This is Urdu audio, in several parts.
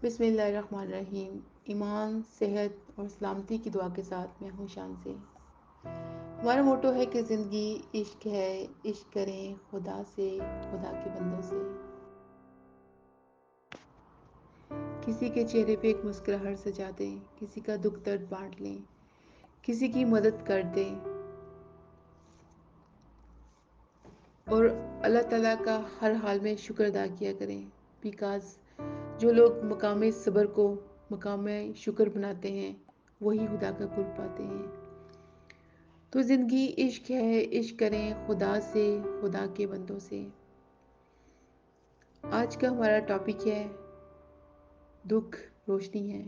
بسم اللہ الرحمن الرحیم۔ ایمان، صحت اور سلامتی کی دعا کے ساتھ میں ہوں شان سے۔ ہمارا موٹو ہے کہ زندگی عشق ہے، عشق کریں خدا سے، خدا کے بندوں سے۔ کسی کے چہرے پہ ایک مسکراہٹ سجا دیں، کسی کا دکھ درد بانٹ لیں، کسی کی مدد کر دیں اور اللہ تعالیٰ کا ہر حال میں شکر ادا کیا کریں، بیکاز جو لوگ مقام صبر کو مقام شکر بناتے ہیں وہی خدا کا قرب پاتے ہیں۔ تو زندگی عشق ہے، عشق کریں خدا سے، خدا کے بندوں سے۔ آج کا ہمارا ٹاپک ہے دکھ روشنی ہے،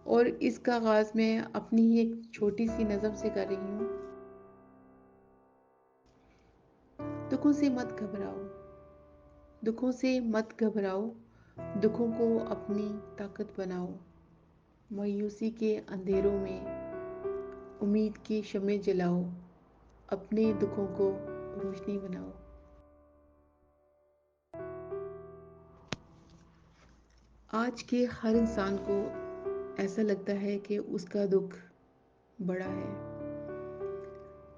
اور اس کا آغاز میں اپنی ہی ایک چھوٹی سی نظم سے کر رہی ہوں۔ دکھوں سے مت گھبراؤ، دکھوں سے مت گھبراؤ، دکھوں کو اپنی طاقت بناؤ، مایوسی کے اندھیروں میں امید کی شمع جلاؤ، اپنے دکھوں کو روشنی بناؤ۔ آج کے ہر انسان کو ایسا لگتا ہے کہ اس کا دکھ بڑا ہے،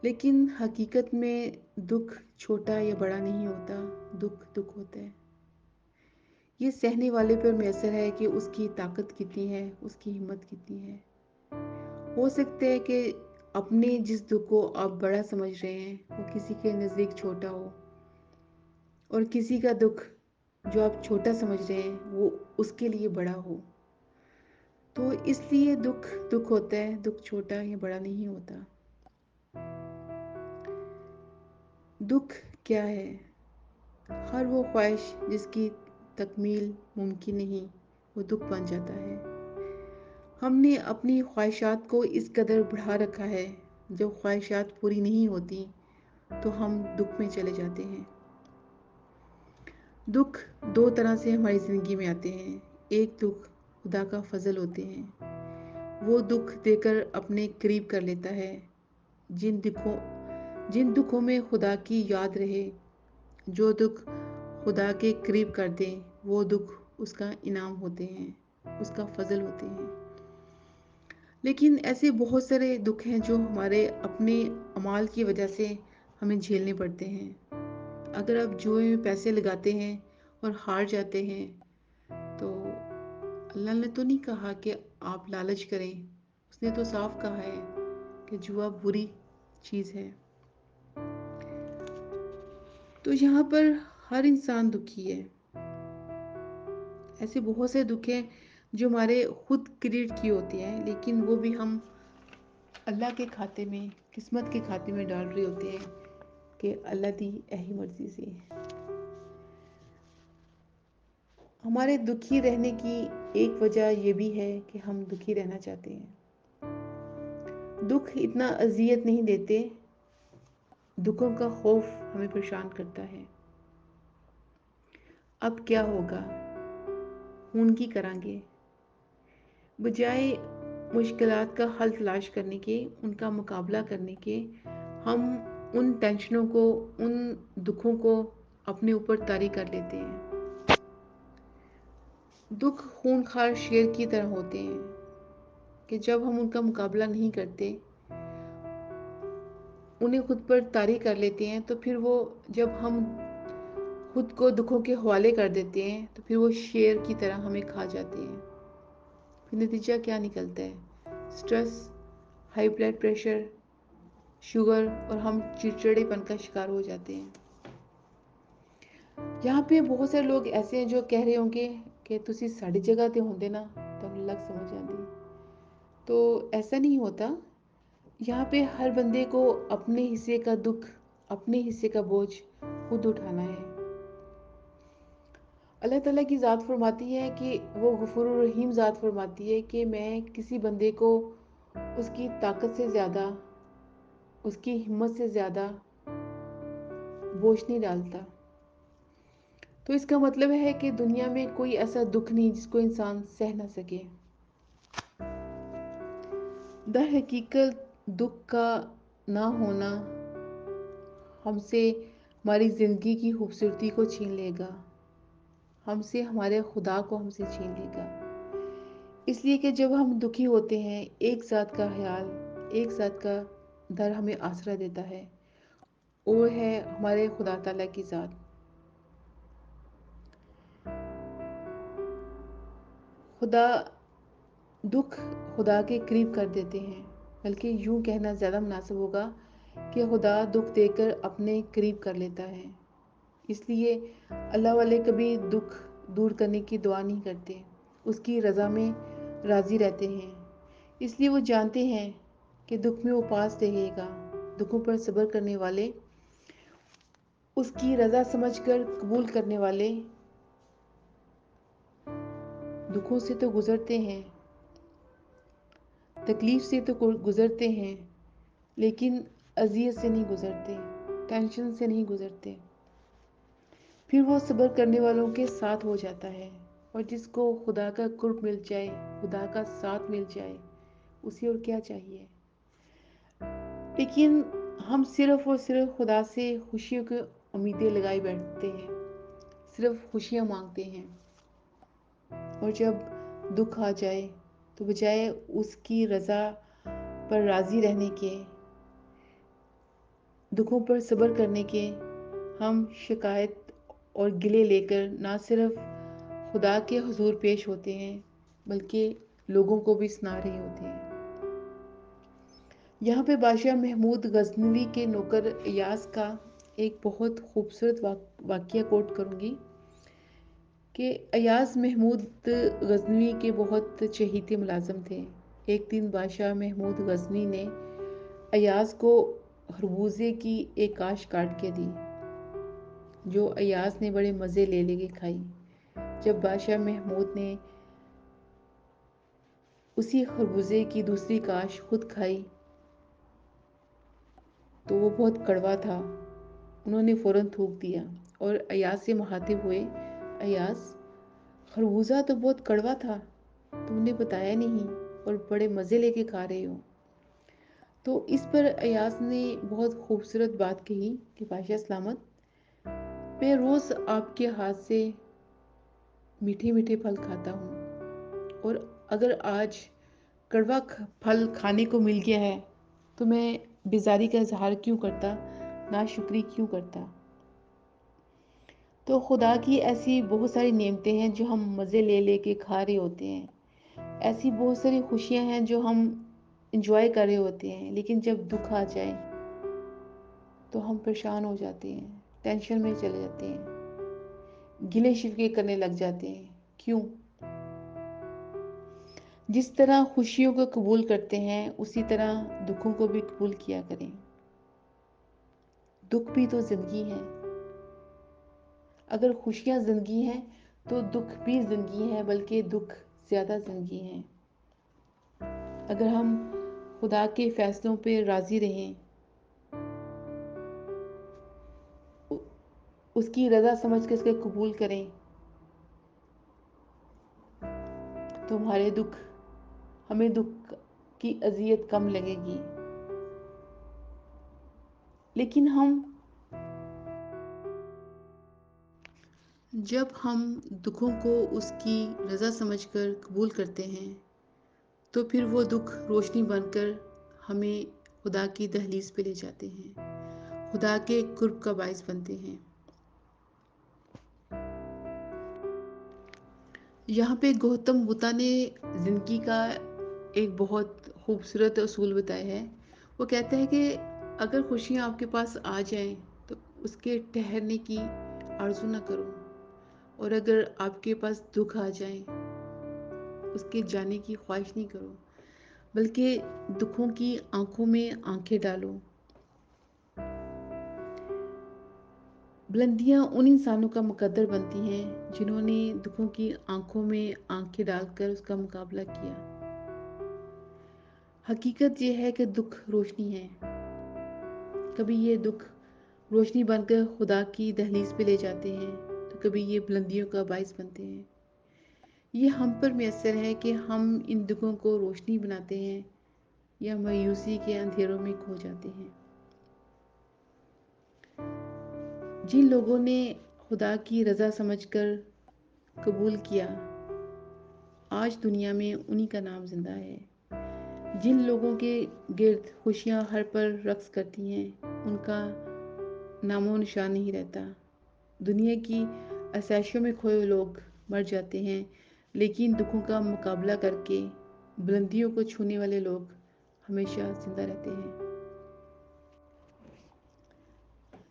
لیکن حقیقت میں دکھ چھوٹا یا بڑا نہیں ہوتا، دکھ دکھ ہوتا ہے۔ یہ سہنے والے پر میسر ہے کہ اس کی طاقت کتنی ہے، اس کی ہمت کتنی ہے۔ ہو سکتا ہے کہ اپنے جس دکھ کو آپ بڑا سمجھ رہے ہیں وہ کسی کے نزدیک چھوٹا ہو، اور کسی کا دکھ جو آپ چھوٹا سمجھ رہے ہیں وہ اس کے لیے بڑا ہو۔ تو اس لیے دکھ دکھ ہوتا ہے، دکھ چھوٹا یا بڑا نہیں ہوتا۔ دکھ کیا ہے؟ ہر وہ خواہش جس کی تکمیل ممکن نہیں، وہ دکھ بن جاتا ہے۔ ہم نے اپنی خواہشات کو اس قدر بڑھا رکھا ہے، جب خواہشات پوری نہیں ہوتی تو ہم دکھ میں چلے جاتے ہیں۔ دکھ دو طرح سے ہماری زندگی میں آتے ہیں۔ ایک دکھ خدا کا فضل ہوتے ہیں، وہ دکھ دے کر اپنے قریب کر لیتا ہے۔ جن دکھوں میں خدا کی یاد رہے، جو دکھ خدا کے قریب کر دیں، وہ دکھ اس کا انعام ہوتے ہیں، اس کا فضل ہوتے ہیں۔ لیکن ایسے بہت سارے دکھ ہیں جو ہمارے اپنے اعمال کی وجہ سے ہمیں جھیلنے پڑتے ہیں۔ اگر آپ جوئے میں پیسے لگاتے ہیں اور ہار جاتے ہیں تو اللہ نے تو نہیں کہا کہ آپ لالچ کریں، اس نے تو صاف کہا ہے کہ جوا بری چیز ہے۔ تو یہاں پر ہر انسان دکھی ہے۔ ایسے بہت سے دکھ ہیں جو ہمارے خود کریٹ کی ہوتے ہیں، لیکن وہ بھی ہم اللہ کے کھاتے میں، قسمت کے کھاتے میں ڈال رہے ہوتے ہیں کہ اللہ دی اہی مرضی سے۔ ہمارے دکھی رہنے کی ایک وجہ یہ بھی ہے کہ ہم دکھی رہنا چاہتے ہیں۔ دکھ اتنا اذیت نہیں دیتے، دکھوں کا خوف ہمیں پریشان کرتا ہے۔ اب کیا ہوگا؟ خون کی کریں گے، بجائے مشکلات کا حل تلاش کرنے کے، ان کا مقابلہ کرنے کے، ہم ان ٹینشنوں کو، ان دکھوں کو اپنے اوپر طاری کر لیتے ہیں۔ دکھ خونخوار شیر کی طرح ہوتے ہیں کہ جب ہم ان کا مقابلہ نہیں کرتے، انہیں خود پر طاری کر لیتے ہیں، تو پھر وہ جب ہم خود کو دکھوں کے حوالے کر دیتے ہیں تو پھر وہ شیر کی طرح ہمیں کھا جاتے ہیں۔ پھر نتیجہ کیا نکلتا ہے؟ Stress, high blood pressure, sugar, اور ہم چڑچڑے پن کا شکار ہو جاتے ہیں۔ یہاں پہ بہت سارے لوگ ایسے ہیں جو کہہ رہے ہوں گے کہ تسی ساڑی جگہ تے ہوندے نا تو لگ سمجھ آندی۔ تو ایسا نہیں ہوتا۔ یہاں پہ ہر بندے کو اپنے حصے کا دکھ، اپنے حصے کا بوجھ خود اٹھانا ہے۔ اللہ تعالیٰ کی ذات فرماتی ہے کہ وہ غفور الرحیم ذات فرماتی ہے کہ میں کسی بندے کو اس کی طاقت سے زیادہ، اس کی ہمت سے زیادہ بوجھ نہیں ڈالتا۔ تو اس کا مطلب ہے کہ دنیا میں کوئی ایسا دکھ نہیں جس کو انسان سہ نہ سکے۔ در حقیقت دکھ کا نہ ہونا ہم سے ہماری زندگی کی خوبصورتی کو چھین لے گا۔ ہم سے ہمارے خدا کو ہم سے چھین لے گا۔ اس لیے کہ جب ہم دکھی ہوتے ہیں، ایک ذات کا خیال، ایک ذات کا در ہمیں آسرا دیتا ہے، وہ ہے ہمارے خدا تعالیٰ کی ذات۔ خدا دکھ خدا کے قریب کر دیتے ہیں، بلکہ یوں کہنا زیادہ مناسب ہوگا کہ خدا دکھ دے کر اپنے قریب کر لیتا ہے۔ اس لیے اللہ والے کبھی دکھ دور کرنے کی دعا نہیں کرتے، اس کی رضا میں راضی رہتے ہیں۔ اس لیے وہ جانتے ہیں کہ دکھ میں وہ پاس رہے گا۔ دکھوں پر صبر کرنے والے، اس کی رضا سمجھ کر قبول کرنے والے دکھوں سے تو گزرتے ہیں، تکلیف سے تو گزرتے ہیں، لیکن اذیت سے نہیں گزرتے، ٹینشن سے نہیں گزرتے۔ پھر وہ صبر کرنے والوں کے ساتھ ہو جاتا ہے، اور جس کو خدا کا قرب مل جائے، خدا کا ساتھ مل جائے، اسے اور کیا چاہیے۔ لیکن ہم صرف اور صرف خدا سے خوشیوں کی امیدیں لگائے بیٹھتے ہیں، صرف خوشیاں مانگتے ہیں، اور جب دکھ آ جائے تو بجائے اس کی رضا پر راضی رہنے کے، دکھوں پر صبر کرنے کے، ہم شکایت اور گلے لے کر نہ صرف خدا کے حضور پیش ہوتے ہیں، بلکہ لوگوں کو بھی سنا رہے ہوتے ہیں۔ یہاں پہ بادشاہ محمود غزنوی کے نوکر ایاز کا ایک بہت خوبصورت واقعہ کوٹ کروں گی کہ ایاز محمود غزنوی کے بہت چہیتے ملازم تھے۔ ایک دن بادشاہ محمود غزنوی نے ایاز کو خربوزے کی ایک کاش کاٹ کے دی، جو ایاز نے بڑے مزے لے لے کے کھائی۔ جب بادشاہ محمود نے اسی خربوزے کی دوسری کاش خود کھائی تو وہ بہت کڑوا تھا۔ انہوں نے فوراً تھوک دیا اور ایاز سے مخاطب ہوئے، ایاز، خربوزہ تو بہت کڑوا تھا، تم نے بتایا نہیں اور بڑے مزے لے کے کھا رہے ہو۔ تو اس پر ایاز نے بہت خوبصورت بات کہی کہ بادشاہ سلامت، میں روز آپ کے ہاتھ سے میٹھے میٹھے پھل کھاتا ہوں، اور اگر آج کڑوا پھل کھانے کو مل گیا ہے تو میں بیزاری کا اظہار کیوں کرتا، ناشکری کیوں کرتا۔ تو خدا کی ایسی بہت ساری نعمتیں ہیں جو ہم مزے لے لے کے کھا رہے ہوتے ہیں، ایسی بہت ساری خوشیاں ہیں جو ہم انجوائے کر رہے ہوتے ہیں، لیکن جب دکھ آ جائے تو ہم پریشان ہو جاتے ہیں، ٹینشن میں چلے جاتے ہیں، گلے شکوے کرنے لگ جاتے ہیں۔ کیوں؟ جس طرح خوشیوں کو قبول کرتے ہیں اسی طرح دکھوں کو بھی قبول کیا کریں۔ دکھ بھی تو زندگی ہے۔ اگر خوشیاں زندگی ہیں تو دکھ بھی زندگی ہے، بلکہ دکھ زیادہ زندگی ہے۔ اگر ہم خدا کے فیصلوں پہ راضی رہیں، اس کی رضا سمجھ کے اس کے قبول کریں، تو ہمیں دکھ کی اذیت کم لگے گی۔ لیکن جب ہم دکھوں کو اس کی رضا سمجھ کر قبول کرتے ہیں تو پھر وہ دکھ روشنی بن کر ہمیں خدا کی دہلیز پہ لے جاتے ہیں، خدا کے قرب کا باعث بنتے ہیں۔ یہاں پہ گوتم بدھا نے زندگی کا ایک بہت خوبصورت اصول بتایا ہے۔ وہ کہتا ہے کہ اگر خوشیاں آپ کے پاس آ جائیں تو اس کے ٹھہرنے کی آرزو نہ کرو، اور اگر آپ کے پاس دکھ آ جائیں اس کے جانے کی خواہش نہیں کرو، بلکہ دکھوں کی آنکھوں میں آنکھیں ڈالو۔ بلندیاں ان انسانوں کا مقدر بنتی ہیں جنہوں نے دکھوں کی آنکھوں میں آنکھیں ڈال کر اس کا مقابلہ کیا۔ حقیقت یہ ہے کہ دکھ روشنی ہے۔ کبھی یہ دکھ روشنی بن کر خدا کی دہلیز پہ لے جاتے ہیں تو کبھی یہ بلندیوں کا باعث بنتے ہیں۔ یہ ہم پر میسر ہے کہ ہم ان دکھوں کو روشنی بناتے ہیں یا مایوسی کے اندھیروں میں کھو جاتے ہیں۔ جن لوگوں نے خدا کی رضا سمجھ کر قبول کیا، آج دنیا میں انہی کا نام زندہ ہے۔ جن لوگوں کے گرد خوشیاں ہر پل رقص کرتی ہیں ان کا نام و نشان نہیں رہتا۔ دنیا کی آسائشوں میں کھوئے لوگ مر جاتے ہیں، لیکن دکھوں کا مقابلہ کر کے بلندیوں کو چھونے والے لوگ ہمیشہ زندہ رہتے ہیں۔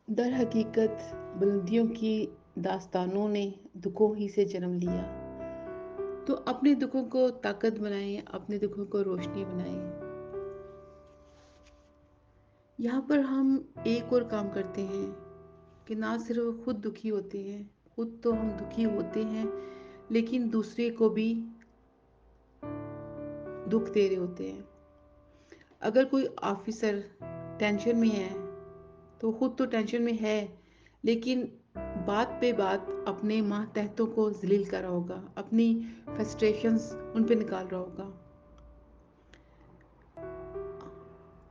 در حقیقت بلندیوں کی داستانوں نے دکھوں ہی سے جنم لیا، تو اپنے دکھوں کو طاقت بنائیں، اپنے دکھوں کو روشنی بنائیں۔ یہاں پر ہم ایک اور کام کرتے ہیں کہ نہ صرف خود دکھی ہوتے ہیں، خود تو ہم دکھی ہوتے ہیں، لیکن دوسرے کو بھی دکھ دے رہے ہوتے ہیں۔ اگر کوئی آفیسر ٹینشن میں ہے تو خود تو ٹینشن میں ہے، لیکن بات پہ بات اپنے ماتحتوں کو ذلیل کر رہا ہوگا، اپنی فرسٹریشنز ان پہ نکال رہا ہوگا۔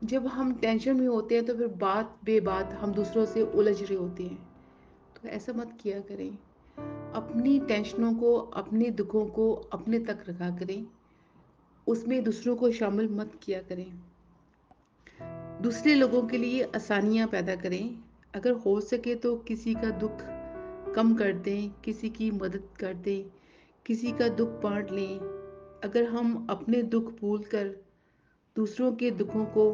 جب ہم ٹینشن میں ہوتے ہیں تو پھر بات بے بات ہم دوسروں سے الجھ رہے ہوتے ہیں، تو ایسا مت کیا کریں۔ اپنی ٹینشنوں کو، اپنے دکھوں کو اپنے تک رکھا کریں، اس میں دوسروں کو شامل مت کیا کریں۔ دوسرے لوگوں کے لیے آسانیاں پیدا کریں، اگر ہو سکے تو کسی کا دکھ کم کر دیں، کسی کی مدد کر دیں، کسی کا دکھ بانٹ لیں۔ اگر ہم اپنے دکھ بھول کر دوسروں کے دکھوں کو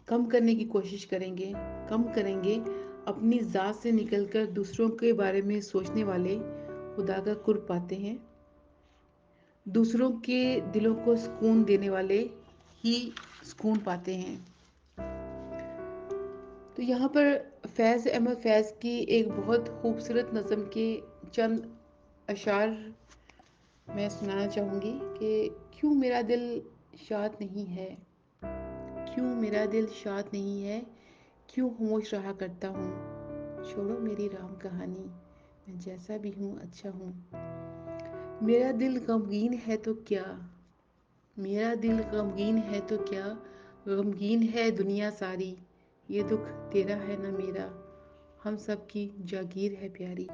کم کرنے کی کوشش کریں گے، کم کریں گے، اپنی ذات سے نکل کر دوسروں کے بارے میں سوچنے والے خدا کا قرب پاتے ہیں۔ دوسروں کے دلوں کو سکون دینے والے ہی سکون پاتے ہیں۔ تو یہاں پر فیض احمد فیض کی ایک بہت خوبصورت نظم کے چند اشعار میں سنانا چاہوں گی کہ کیوں میرا دل شاد نہیں ہے، کیوں میرا دل شاد نہیں ہے، کیوں خاموش رہا کرتا ہوں، چھوڑو میری رام کہانی، میں جیسا بھی ہوں اچھا ہوں۔ میرا دل غمگین ہے تو کیا، میرا دل غمگین ہے تو کیا، غمگین ہے دنیا ساری، یہ دکھ تیرا ہے نہ میرا، ہم سب کی جاگیر ہے پیاری۔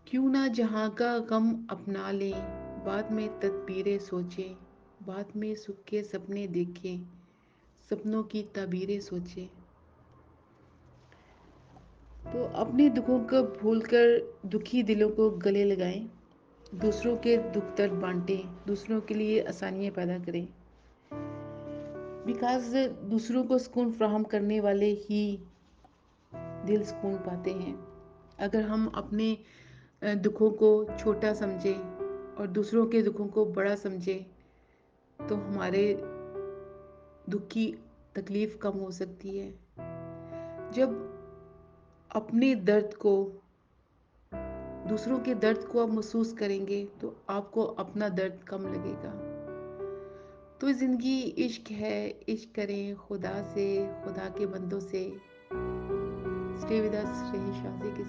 کیوں نہ جہاں کا غم اپنا لیں، بعد میں تدبیریں سوچیں، بعد میں سکھ کے سپنے دیکھیں، سپنوں کی تعبیریں سوچیں۔ تو اپنے دکھوں کو بھول کر دکھی دلوں کو گلے لگائیں، دوسروں کے دکھ درد بانٹیں، دوسروں کے لیے آسانیاں پیدا کریں، بیکاز دوسروں کو سکون فراہم کرنے والے ہی دل سکون پاتے ہیں۔ اگر ہم اپنے دکھوں کو چھوٹا سمجھیں اور دوسروں کے دکھوں کو بڑا سمجھیں تو ہمارے دکھ کی تکلیف کم ہو سکتی ہے۔ جب اپنے درد کو، دوسروں کے درد کو آپ محسوس کریں گے تو آپ کو اپنا درد کم لگے گا۔ تو زندگی عشق ہے، عشق کریں خدا سے، خدا کے بندوں سے۔ اسٹے ود اس رہی شازی کے